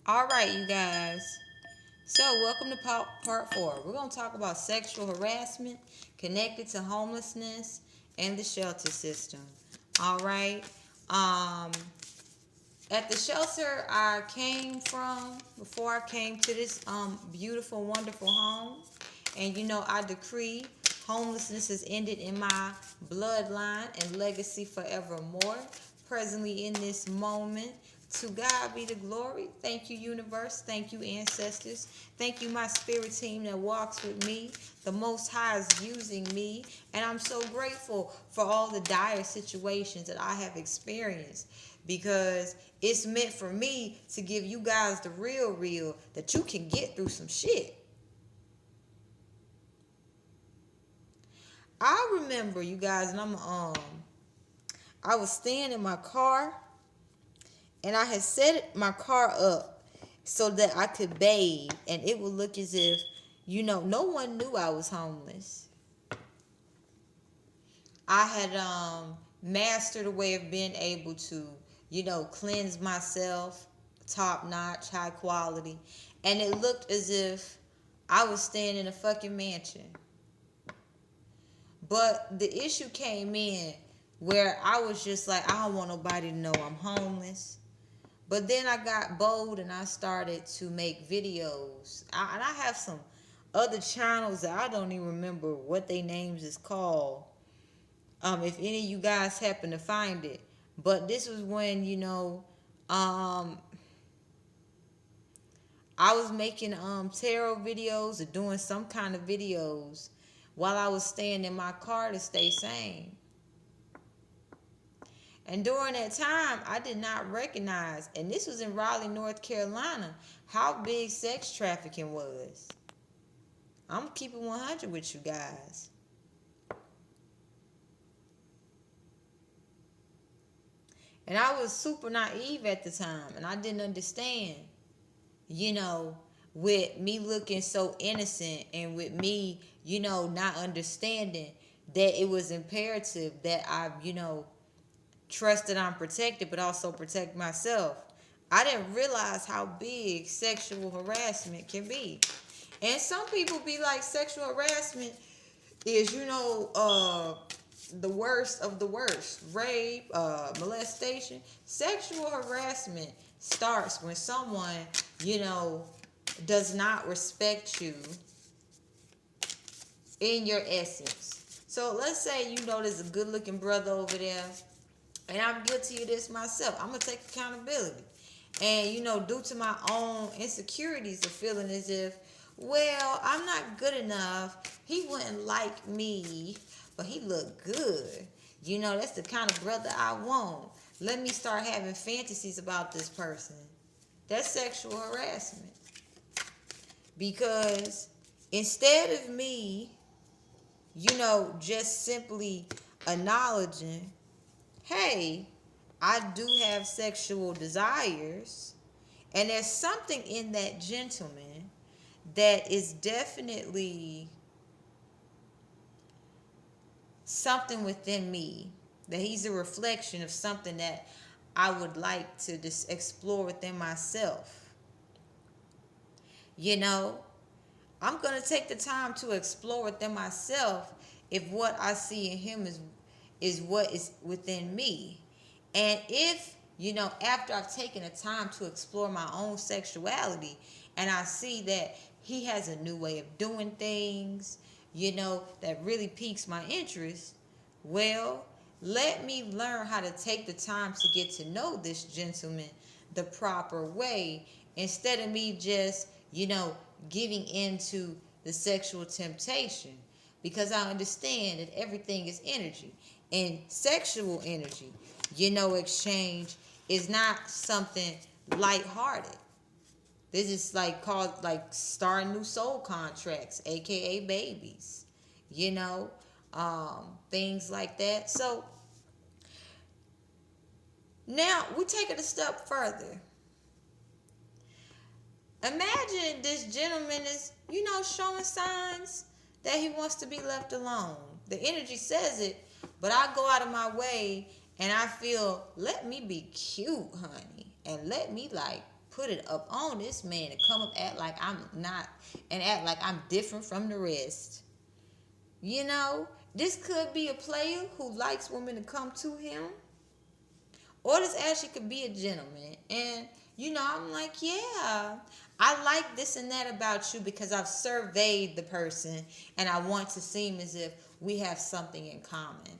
All right, you guys. So, welcome to part 4. We're going to talk about sexual harassment connected to homelessness and the shelter system. All right. Um, at the shelter I came from before I came to this beautiful, wonderful home, and I decree homelessness has ended in my bloodline and legacy forevermore. Presently in this moment, to God be the glory. Thank you, universe. Thank you, ancestors. Thank you, my spirit team that walks with me. The Most High is using me, and I'm so grateful for all the dire situations that I have experienced, because it's meant for me to give you guys the real that you can get through some shit. I remember, you guys, and I was staying in my car, and I had set my car up so that I could bathe, and it would look as if, no one knew I was homeless. I had mastered a way of being able to, cleanse myself, top notch, high quality, and it looked as if I was staying in a fucking mansion. But the issue came in where I was just like, I don't want nobody to know I'm homeless. But then I got bold and I started to make videos. And I have some other channels that I don't even remember what their names is called. If any of you guys happen to find it. But this was when, I was making tarot videos or doing some kind of videos while I was staying in my car to stay sane. And during that time, I did not recognize, and this was in Raleigh, North Carolina, how big sex trafficking was. I'm keeping 100 with you guys. And I was super naive at the time, and I didn't understand, you know, with me looking so innocent and with me, not understanding that it was imperative that I, trust that I'm protected, but also protect myself. I didn't realize how big sexual harassment can be. And some people be like, sexual harassment is, the worst of the worst. Rape, molestation. Sexual harassment starts when someone, does not respect you in your essence. So let's say, there's a good looking brother over there, and I'm guilty of this myself. I'm going to take accountability. And, due to my own insecurities of feeling as if, well, I'm not good enough. He wouldn't like me, but he looked good. That's the kind of brother I want. Let me start having fantasies about this person. That's sexual harassment. Because instead of me, just simply acknowledging, hey, I do have sexual desires, and there's something in that gentleman that is definitely something within me, that he's a reflection of something that I would like to just explore within myself. I'm going to take the time to explore within myself if what I see in him is what is within me. And if, after I've taken the time to explore my own sexuality and I see that he has a new way of doing things, that really piques my interest, well, let me learn how to take the time to get to know this gentleman the proper way, instead of me just, giving into the sexual temptation. Because I understand that everything is energy, and sexual energy, exchange is not something lighthearted. This is called starting new soul contracts, aka babies, things like that. So now we take it a step further. Imagine this gentleman is, showing signs that he wants to be left alone. The energy says it, but I go out of my way and I feel, let me be cute, honey, and let me put it up on this man to come up act like I'm not and act like I'm different from the rest. You know, this could be a player who likes women to come to him. Or this actually could be a gentleman. And, you know, I'm like, yeah, I like this and that about you because I've surveyed the person and I want to seem as if we have something in common.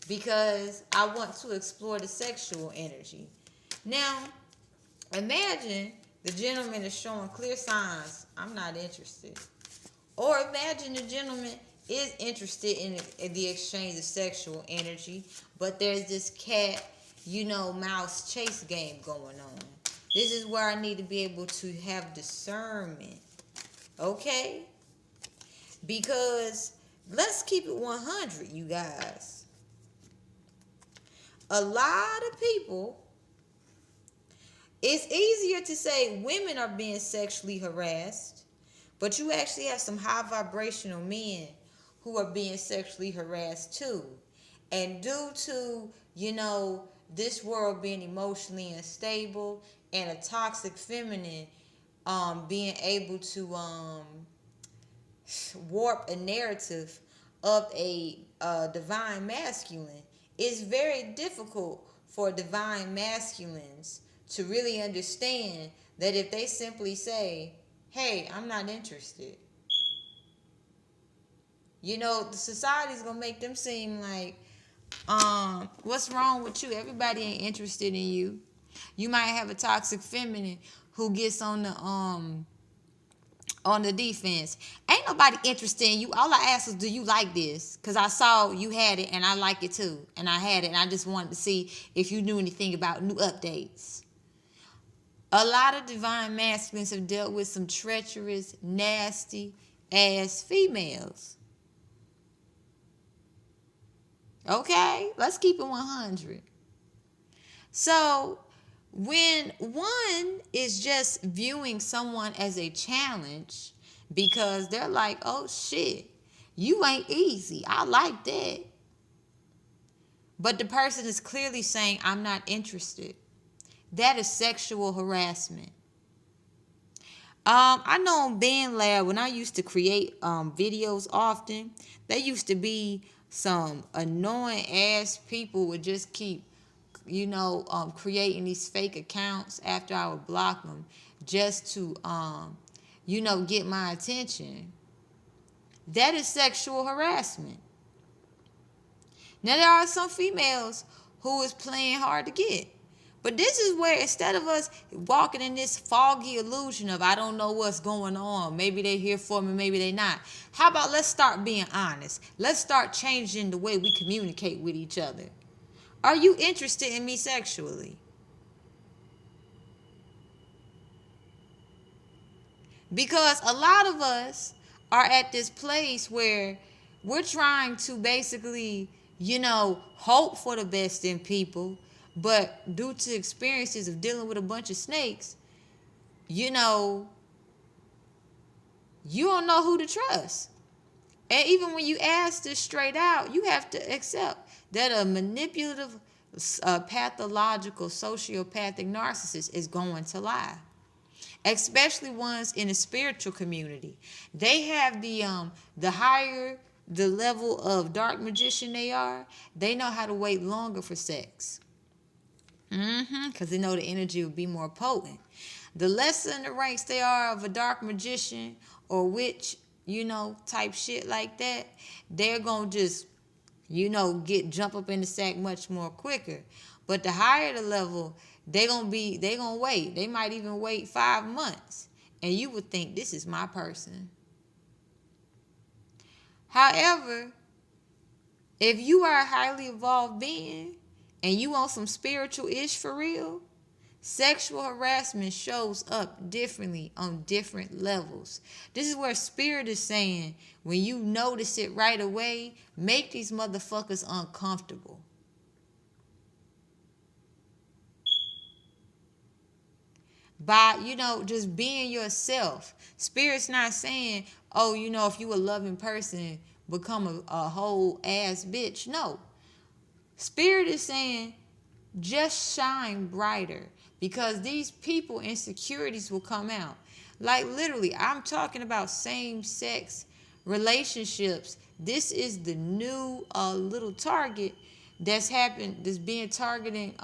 Because I want to explore the sexual energy. Now, imagine the gentleman is showing clear signs, I'm not interested. Or imagine the gentleman is interested in the exchange of sexual energy, but there's this cat, mouse chase game going on. This is where I need to be able to have discernment. Okay? Because let's keep it 100, you guys. A lot of people, it's easier to say women are being sexually harassed, but you actually have some high vibrational men who are being sexually harassed too. And due to, this world being emotionally unstable and a toxic feminine being able to warp a narrative of a divine masculine, it's very difficult for divine masculines to really understand that if they simply say, hey, I'm not interested, the society's gonna make them seem like, what's wrong with you? Everybody ain't interested in you. You might have a toxic feminine who gets on the defense. Ain't nobody interested in you. All I asked was, do you like this? Because I saw you had it and I like it too. And I had it and I just wanted to see if you knew anything about new updates. A lot of divine masculines have dealt with some treacherous, nasty ass females. Okay, let's keep it 100. So when one is just viewing someone as a challenge because they're like, oh shit, you ain't easy, I like that. But the person is clearly saying, I'm not interested. That is sexual harassment. I know on Band Lab, when I used to create videos often, there used to be some annoying ass people would just keep, creating these fake accounts after I would block them just to, get my attention. That is sexual harassment. Now, there are some females who is playing hard to get. But this is where, instead of us walking in this foggy illusion of, I don't know what's going on, maybe they're here for me, maybe they're not. How about let's start being honest? Let's start changing the way we communicate with each other. Are you interested in me sexually? Because a lot of us are at this place where we're trying to basically, hope for the best in people. But due to experiences of dealing with a bunch of snakes, you don't know who to trust. And even when you ask this straight out, you have to accept that a manipulative, pathological, sociopathic narcissist is going to lie. Especially ones in a spiritual community. They have the higher the level of dark magician they are, they know how to wait longer for sex. Because they know the energy will be more potent. The lesser in the ranks they are of a dark magician or witch, type shit like that, they're going to just, jump up in the sack much more quicker. But the higher the level, they're going to wait. They might even wait 5 months. And you would think, this is my person. However, if you are a highly evolved being, and you want some spiritual ish for real, sexual harassment shows up differently on different levels. This is where spirit is saying, when you notice it right away, make these motherfuckers uncomfortable. By, just being yourself. Spirit's not saying, oh, if you a loving person, become a whole ass bitch. No. Spirit is saying, just shine brighter. because these people insecurities will come out. Like literally, I'm talking about same-sex relationships. This is the new little target that's being targeting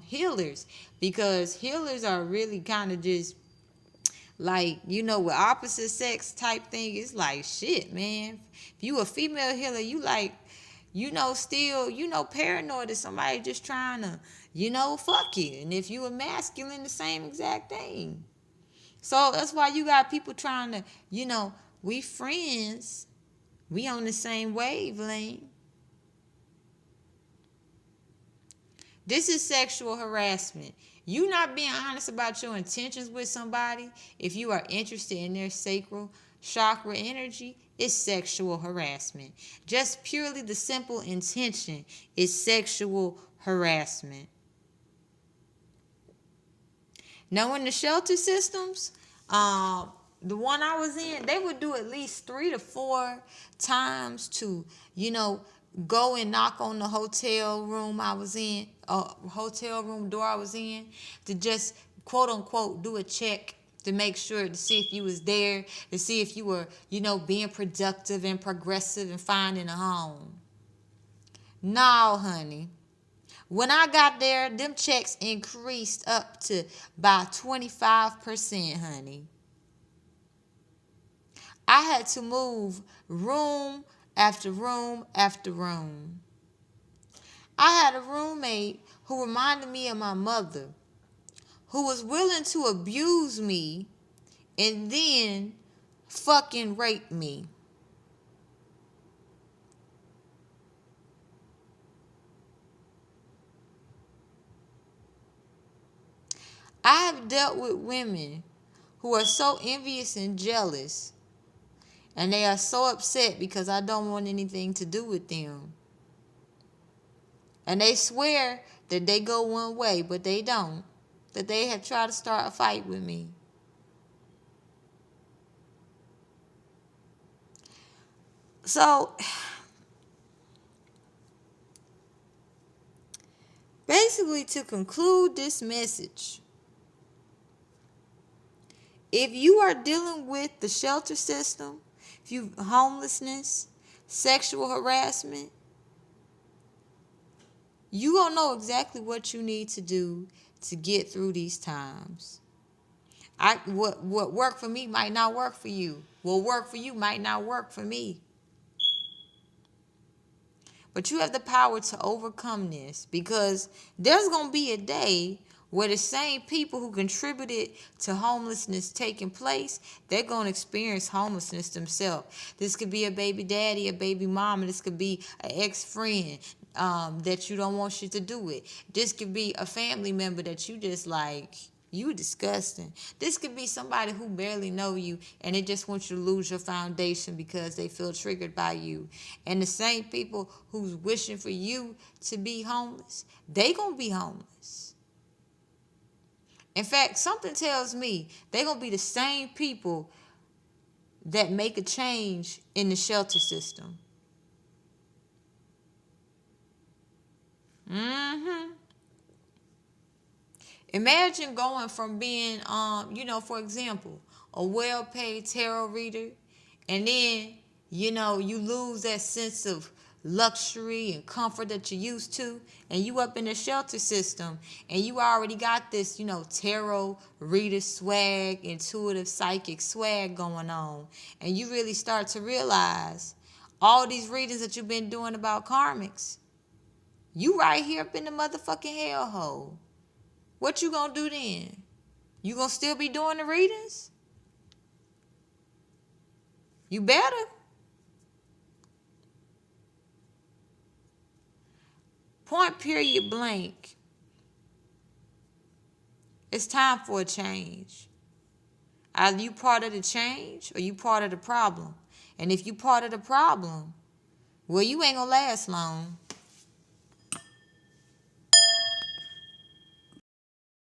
healers, because healers are really kind of just like, with opposite sex type thing. It's like, shit, man. If you a female healer, you like, still, paranoid that somebody just trying to, fuck you. And if you a masculine, the same exact thing. So that's why you got people trying to, we friends. We on the same wavelength. This is sexual harassment. You not being honest about your intentions with somebody, if you are interested in their sacral chakra energy, is sexual harassment. Just purely the simple intention is sexual harassment. Now in the shelter systems, the one I was in, they would do at least 3 to 4 times to, go and knock on the hotel room I was in, hotel room door I was in, to just quote unquote do a check to make sure, to see if you was there, to see if you were, being productive and progressive and finding a home. No, honey. When I got there, them checks increased up to by 25%, honey. I had to move room after room after room. I had a roommate who reminded me of my mother, who was willing to abuse me and then fucking rape me. I have dealt with women who are so envious and jealous, and they are so upset because I don't want anything to do with them. And they swear that they go one way, but they don't. That they have tried to start a fight with me. So, basically, to conclude this message, if you are dealing with the shelter system, if you homelessness, sexual harassment, you gonna know exactly what you need to do to get through these times. What worked for me might not work for you. What worked for you might not work for me. But you have the power to overcome this, because there's going to be a day where the same people who contributed to homelessness taking place, they're going to experience homelessness themselves. This could be a baby daddy, a baby mama. This could be an ex-friend that you don't want shit to do with. This could be a family member that you just like, you disgusting. This could be somebody who barely know you and they just want you to lose your foundation because they feel triggered by you. And the same people who's wishing for you to be homeless, they gonna be homeless. In fact, something tells me they're gonna be the same people that make a change in the shelter system. Imagine going from being, for example, a well-paid tarot reader, and then, you lose that sense of luxury and comfort that you used to, and you up in the shelter system, and you already got this, tarot reader swag, intuitive psychic swag going on, and you really start to realize all these readings that you've been doing about karmics, you right here up in the motherfucking hellhole. What you gonna do then? You gonna still be doing the readings? You better. Point period blank. It's time for a change. Either you part of the change or you part of the problem. And if you part of the problem, well, you ain't gonna last long.